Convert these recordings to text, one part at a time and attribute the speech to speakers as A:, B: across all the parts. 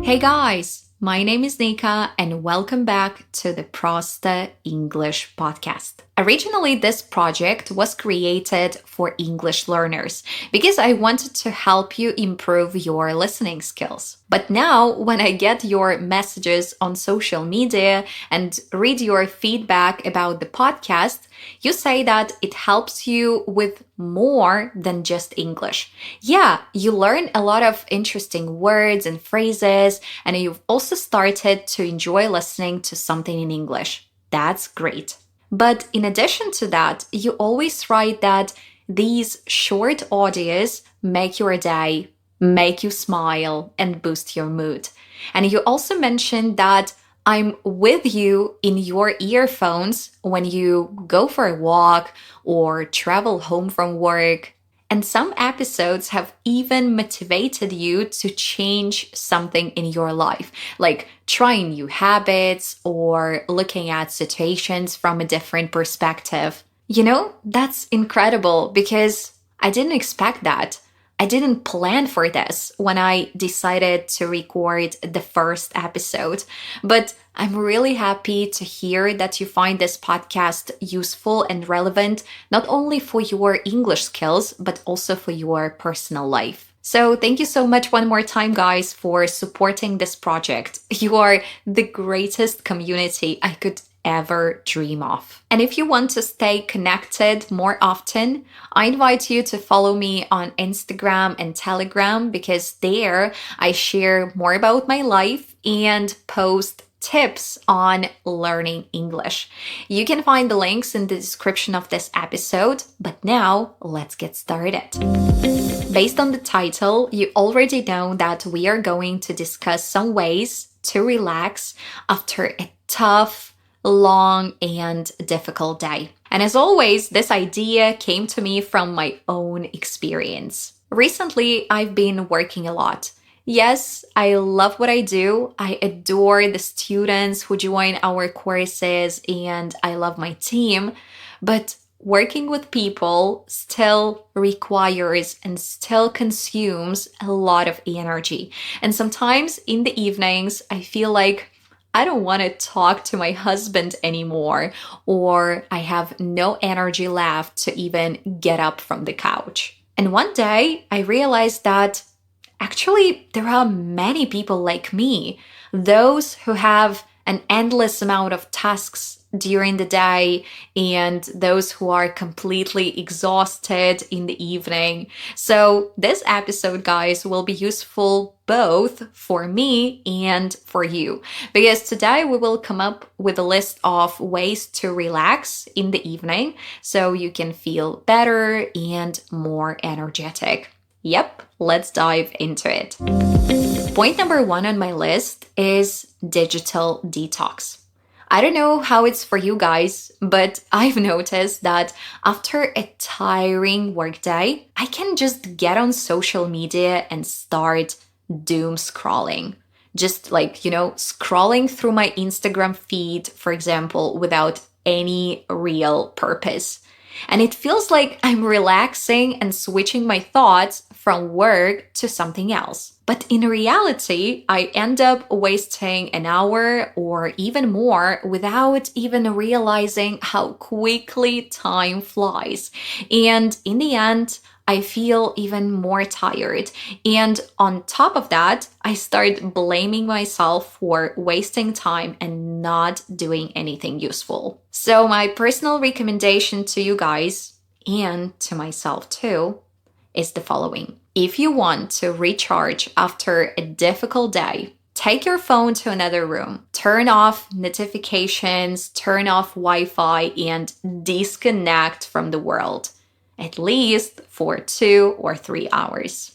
A: Hey guys, my name is Nika and welcome back to the Proste English podcast. Originally, this project was created for English learners because I wanted to help you improve your listening skills. But now, when I get your messages on social media and read your feedback about the podcast, you say that it helps you with more than just English. Yeah, you learn a lot of interesting words and phrases, and you've also started to enjoy listening to something in English. That's great. But in addition to that, you always write that these short audios make your day, make you smile, and boost your mood. And you also mentioned that I'm with you in your earphones when you go for a walk or travel home from work. And some episodes have even motivated you to change something in your life, like trying new habits or looking at situations from a different perspective. That's incredible because I didn't expect that. I didn't plan for this when I decided to record the first episode, but I'm really happy to hear that you find this podcast useful and relevant, not only for your English skills, but also for your personal life. So thank you so much one more time, guys, for supporting this project. You are the greatest community I could ever dream of. And if you want to stay connected more often, I invite you to follow me on Instagram and Telegram because there I share more about my life and post tips on learning English. You can find the links in the description of this episode, but now let's get started. Based on the title, you already know that we are going to discuss some ways to relax after a tough, long, and difficult day. And as always, this idea came to me from my own experience. Recently, I've been working a lot. Yes, I love what I do. I adore the students who join our courses and I love my team. But working with people still requires and still consumes a lot of energy. And sometimes in the evenings, I feel like I don't want to talk to my husband anymore, or I have no energy left to even get up from the couch. And one day I realized that actually there are many people like me, those who have an endless amount of tasks during the day and those who are completely exhausted in the evening. So this episode, guys, will be useful both for me and for you, because today we will come up with a list of ways to relax in the evening so you can feel better and more energetic. Yep, let's dive into it. Point number 1 on my list is digital detox. I don't know how it's for you guys, but I've noticed that after a tiring workday, I can just get on social media and start doom scrolling. Just scrolling through my Instagram feed, for example, without any real purpose. And it feels like I'm relaxing and switching my thoughts from work to something else. But in reality, I end up wasting an hour or even more without even realizing how quickly time flies. And in the end, I feel even more tired. And on top of that, I start blaming myself for wasting time and not doing anything useful. So my personal recommendation to you guys, and to myself too, is the following. If you want to recharge after a difficult day, take your phone to another room, turn off notifications, turn off Wi-Fi, and disconnect from the world, at least for 2 or 3 hours.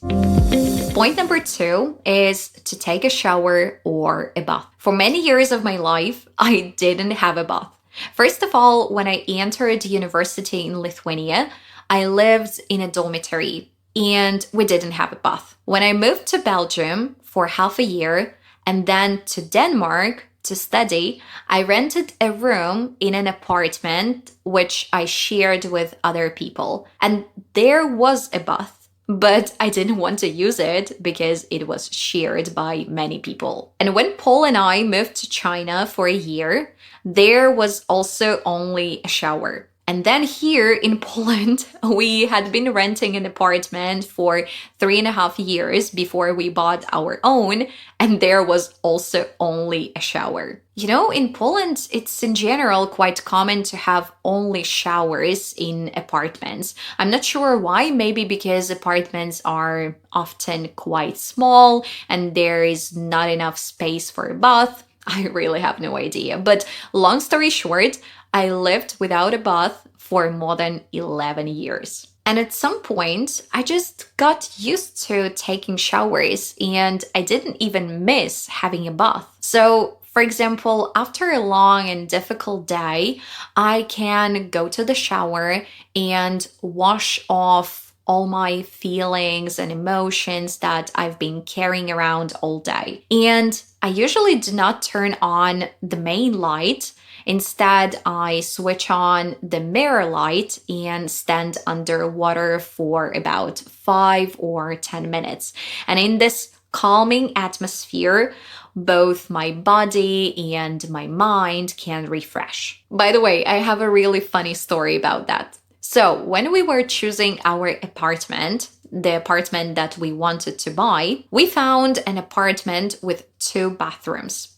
A: Point number 2 is to take a shower or a bath. For many years of my life, I didn't have a bath. First of all, when I entered university in Lithuania, I lived in a dormitory and we didn't have a bath. When I moved to Belgium for half a year and then to Denmark to study, I rented a room in an apartment which I shared with other people. And there was a bath, but I didn't want to use it because it was shared by many people. And when Paul and I moved to China for a year, there was also only a shower. And then here in Poland, we had been renting an apartment for 3.5 years before we bought our own, and there was also only a shower. You know, in Poland, it's in general quite common to have only showers in apartments. I'm not sure why, maybe because apartments are often quite small and there is not enough space for a bath. I really have no idea. But long story short, I lived without a bath for more than 11 years. And at some point, I just got used to taking showers and I didn't even miss having a bath. So, for example, after a long and difficult day, I can go to the shower and wash off all my feelings and emotions that I've been carrying around all day. And I usually do not turn on the main light. Instead, I switch on the mirror light and stand under water for about 5 or 10 minutes. And in this calming atmosphere, both my body and my mind can refresh. By the way, I have a really funny story about that. So, when we were choosing our apartment, the apartment that we wanted to buy, we found an apartment with 2 bathrooms.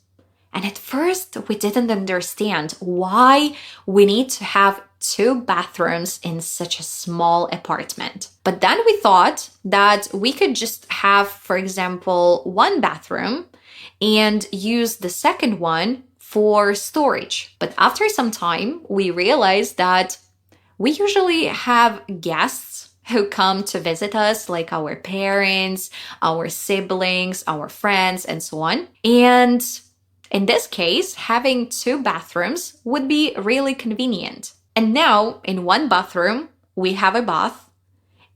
A: And at first, we didn't understand why we need to have 2 bathrooms in such a small apartment. But then we thought that we could just have, for example, 1 bathroom and use the second one for storage. But after some time, we realized that we usually have guests who come to visit us, like our parents, our siblings, our friends, and so on. And in this case, having 2 bathrooms would be really convenient. And now, in 1 bathroom, we have a bath,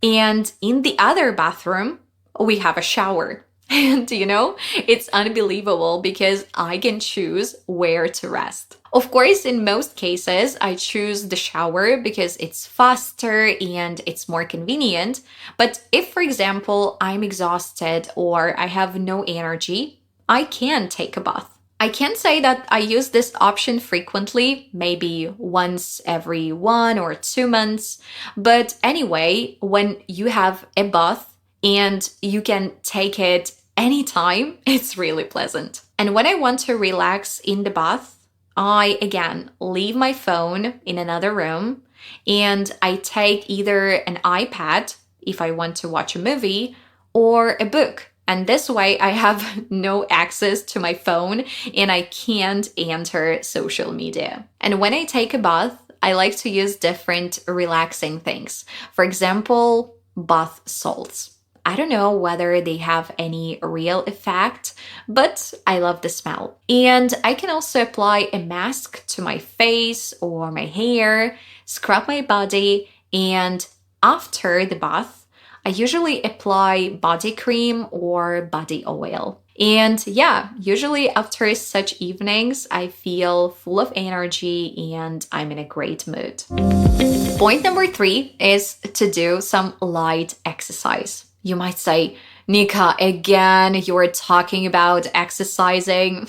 A: and in the other bathroom, we have a shower. And you know, it's unbelievable because I can choose where to rest. Of course, in most cases, I choose the shower because it's faster and it's more convenient. But if, for example, I'm exhausted or I have no energy, I can take a bath. I can't say that I use this option frequently, maybe once every 1 or 2 months. But anyway, when you have a bath and you can take it anytime, it's really pleasant. And when I want to relax in the bath, I again leave my phone in another room and I take either an iPad if I want to watch a movie or a book. And this way I have no access to my phone and I can't enter social media. And when I take a bath, I like to use different relaxing things. For example, bath salts. I don't know whether they have any real effect, but I love the smell. And I can also apply a mask to my face or my hair, scrub my body, and after the bath, I usually apply body cream or body oil. And yeah, usually after such evenings, I feel full of energy and I'm in a great mood. Point number 3 is to do some light exercise. You might say, Nika, again, you're talking about exercising.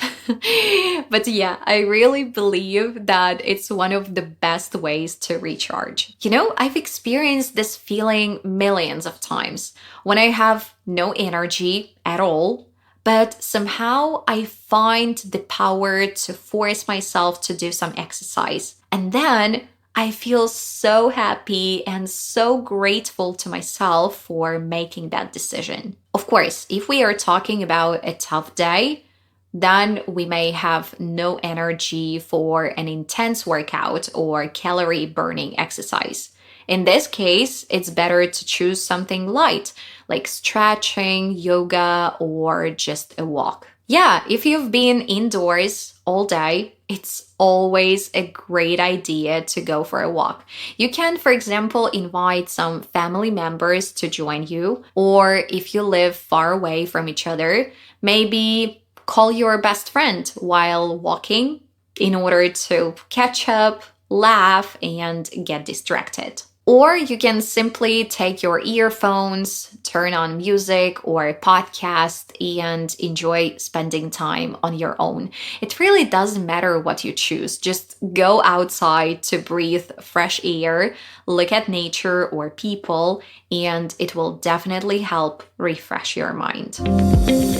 A: But yeah, I really believe that it's one of the best ways to recharge. You know, I've experienced this feeling millions of times when I have no energy at all, but somehow I find the power to force myself to do some exercise. And then I feel so happy and so grateful to myself for making that decision. Of course, if we are talking about a tough day, then we may have no energy for an intense workout or calorie burning exercise. In this case, it's better to choose something light, like stretching, yoga, or just a walk. Yeah, if you've been indoors all day, it's always a great idea to go for a walk. You can, for example, invite some family members to join you, or if you live far away from each other, maybe call your best friend while walking in order to catch up, laugh, and get distracted. Or you can simply take your earphones, turn on music or a podcast, and enjoy spending time on your own. It really doesn't matter what you choose. Just go outside to breathe fresh air, look at nature or people, and it will definitely help refresh your mind.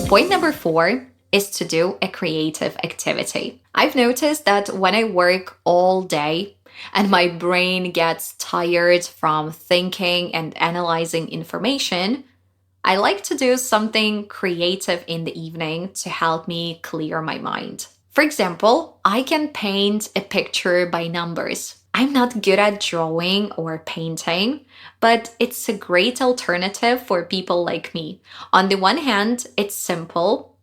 A: Point number 4 is to do a creative activity. I've noticed that when I work all day, and my brain gets tired from thinking and analyzing information, I like to do something creative in the evening to help me clear my mind. For example, I can paint a picture by numbers. I'm not good at drawing or painting, but it's a great alternative for people like me. On the one hand, it's simple,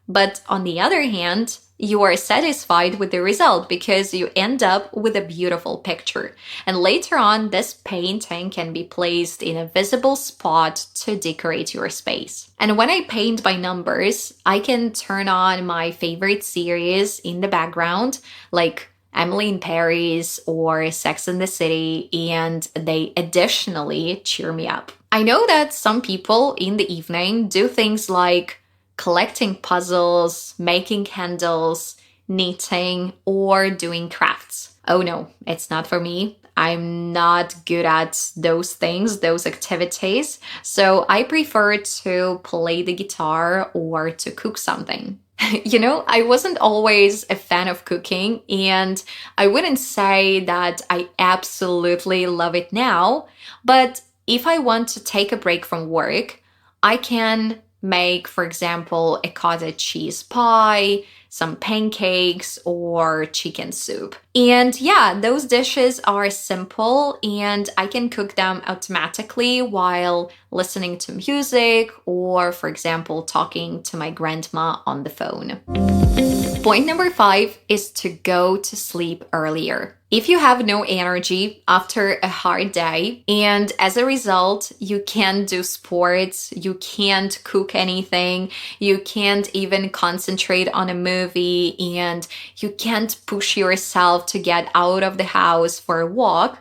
A: but on the other hand, you are satisfied with the result because you end up with a beautiful picture. And later on, this painting can be placed in a visible spot to decorate your space. And when I paint by numbers, I can turn on my favorite series in the background, like Emily in Paris or Sex and the City, and they additionally cheer me up. I know that some people in the evening do things like collecting puzzles, making candles, knitting, or doing crafts. Oh no, it's not for me. I'm not good at those things, those activities. So I prefer to play the guitar or to cook something. I wasn't always a fan of cooking, and I wouldn't say that I absolutely love it now. But if I want to take a break from work, I can make, for example, a cottage cheese pie, some pancakes, or chicken soup. And yeah, those dishes are simple and I can cook them automatically while listening to music or, for example, talking to my grandma on the phone. Point number 5 is to go to sleep earlier. If you have no energy after a hard day, and as a result, you can't do sports, you can't cook anything, you can't even concentrate on a movie, and you can't push yourself to get out of the house for a walk,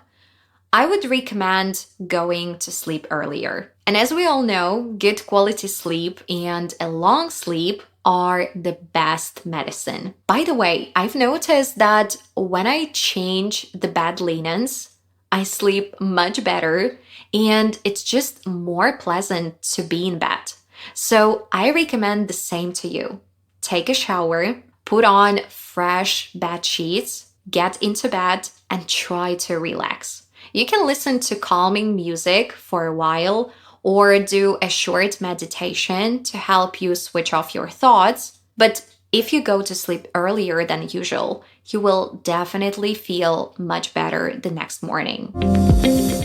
A: I would recommend going to sleep earlier. And as we all know, good quality sleep and a long sleep are the best medicine. By the way, I've noticed that when I change the bed linens, I sleep much better and it's just more pleasant to be in bed. So I recommend the same to you. Take a shower, put on fresh bed sheets, get into bed, and try to relax. You can listen to calming music for a while or do a short meditation to help you switch off your thoughts. But if you go to sleep earlier than usual, you will definitely feel much better the next morning.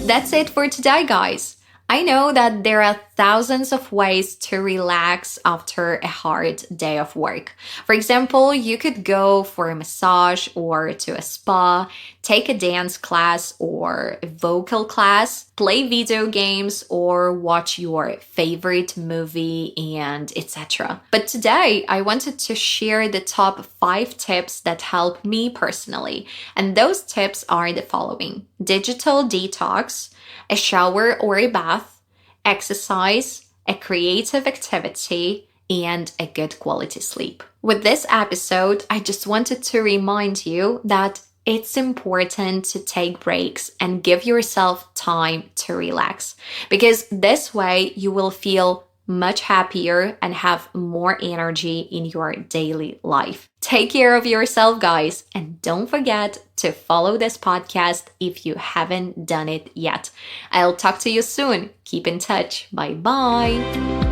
A: That's it for today, guys. I know that there are thousands of ways to relax after a hard day of work. For example, you could go for a massage or to a spa, take a dance class or a vocal class, play video games or watch your favorite movie, and etc. But today, I wanted to share the top 5 tips that help me personally. And those tips are the following: digital detox, a shower or a bath, exercise, a creative activity, and a good quality sleep. With this episode, I just wanted to remind you that it's important to take breaks and give yourself time to relax, because this way you will feel much happier and have more energy in your daily life. Take care of yourself, guys, and don't forget to follow this podcast if you haven't done it yet. I'll talk to you soon. Keep in touch. Bye-bye.